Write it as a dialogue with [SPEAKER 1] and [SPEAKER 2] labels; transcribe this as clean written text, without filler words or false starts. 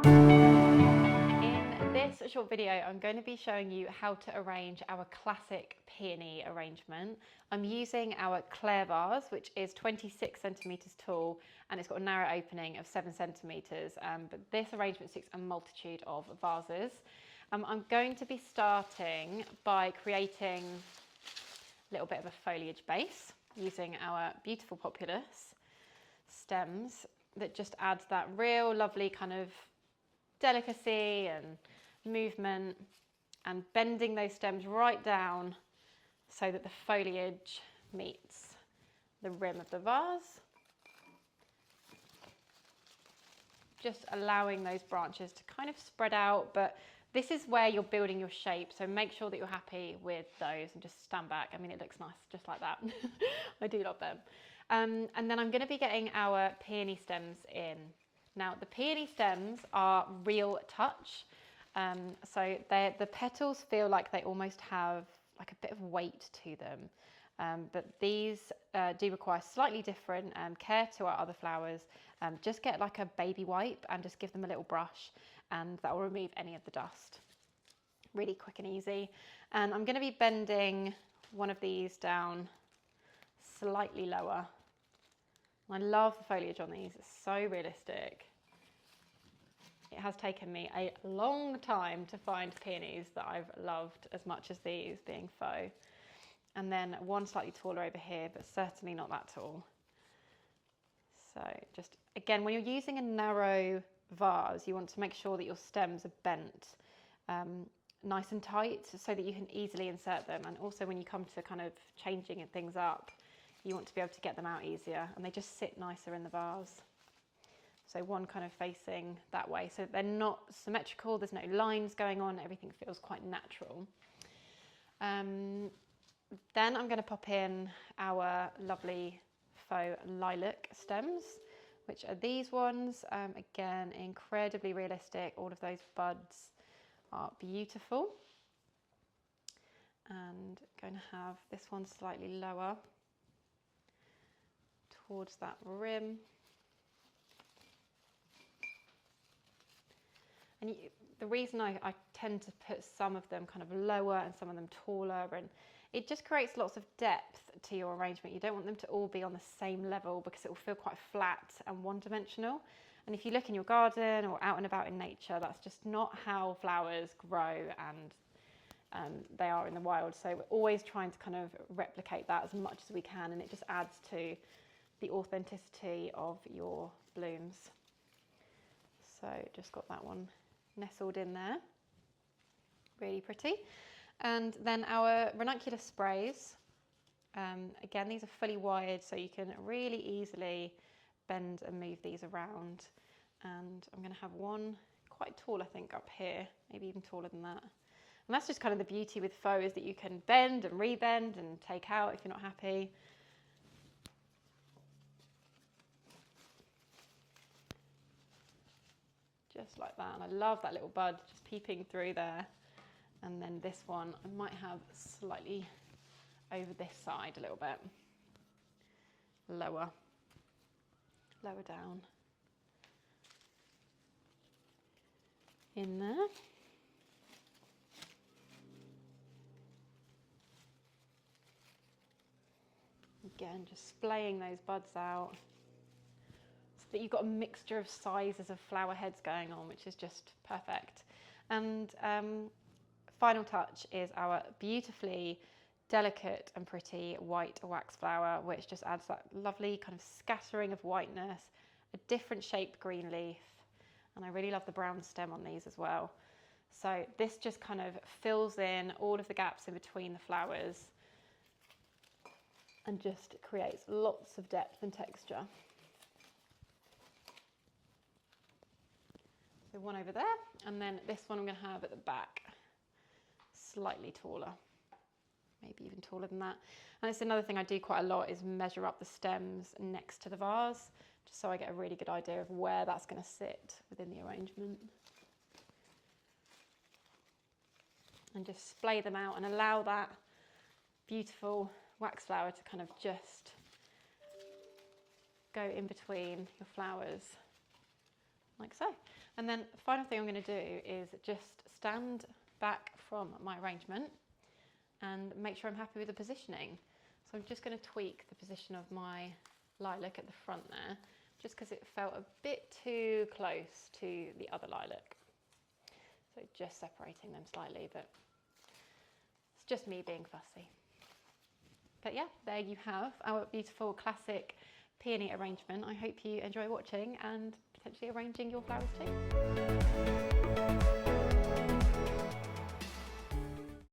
[SPEAKER 1] In this short video, I'm going to be showing you how to arrange our classic peony arrangement. I'm using our Claire vase, which is 26 centimetres tall, and it's got a narrow opening of 7 centimetres, but this arrangement suits a multitude of vases. I'm going to be starting by creating a little bit of a foliage base using our beautiful populus stems that just adds that real lovely kind of delicacy and movement, and bending those stems right down so that the foliage meets the rim of the vase, just allowing those branches to kind of spread out. But this is where you're building your shape, so make sure that you're happy with those and just stand back. I mean, it looks nice just like that. I do love them. And then I'm going to be getting our peony stems in. Now, the peony stems are real touch, so the petals feel like they almost have like a bit of weight to them, but these do require slightly different care to our other flowers. Just get like a baby wipe and just give them a little brush, and that will remove any of the dust. Really quick and easy. And I'm going to be bending one of these down slightly lower. I love the foliage on these, it's so realistic. It has taken me a long time to find peonies that I've loved as much as these, being faux. And then one slightly taller over here, but certainly not that tall. So just, again, when you're using a narrow vase, you want to make sure that your stems are bent nice and tight so that you can easily insert them. And also when you come to kind of changing things up, you want to be able to get them out easier, and they just sit nicer in the vase. So one kind of facing that way, so they're not symmetrical, there's no lines going on, everything feels quite natural. Then I'm going to pop in our lovely faux lilac stems, which are these ones. Again, incredibly realistic, all of those buds are beautiful. And going to have this one slightly lower towards that rim. And the reason I tend to put some of them kind of lower and some of them taller, and it just creates lots of depth to your arrangement. You don't want them to all be on the same level because it will feel quite flat and one-dimensional. And if you look in your garden or out and about in nature, that's just not how flowers grow and they are in the wild. So we're always trying to kind of replicate that as much as we can, and it just adds to the authenticity of your blooms. So just got that one nestled in there, really pretty. And then our ranunculus sprays, again, these are fully wired, so you can really easily bend and move these around. And I'm going to have one quite tall, I think, up here, maybe even taller than that. And that's just kind of the beauty with faux, is that you can bend and rebend and take out if you're not happy. Just like that, and I love that little bud just peeping through there. And then this one I might have slightly over this side a little bit, lower down in there. Again, just splaying those buds out, that you've got a mixture of sizes of flower heads going on, which is just perfect. And final touch is our beautifully delicate and pretty white wax flower, which just adds that lovely kind of scattering of whiteness, a different shaped green leaf, and I really love the brown stem on these as well. So this just kind of fills in all of the gaps in between the flowers and just creates lots of depth and texture. So one over there, and then this one I'm going to have at the back, slightly taller, maybe even taller than that. And it's another thing I do quite a lot, is measure up the stems next to the vase, just so I get a really good idea of where that's going to sit within the arrangement. And just splay them out and allow that beautiful wax flower to kind of just go in between your flowers like so. And then the final thing I'm going to do is just stand back from my arrangement and make sure I'm happy with the positioning. So I'm just going to tweak the position of my lilac at the front there, just because it felt a bit too close to the other lilac. So just separating them slightly, but it's just me being fussy. But yeah, there you have our beautiful classic peony arrangement. I hope you enjoy watching and potentially arranging your flowers too.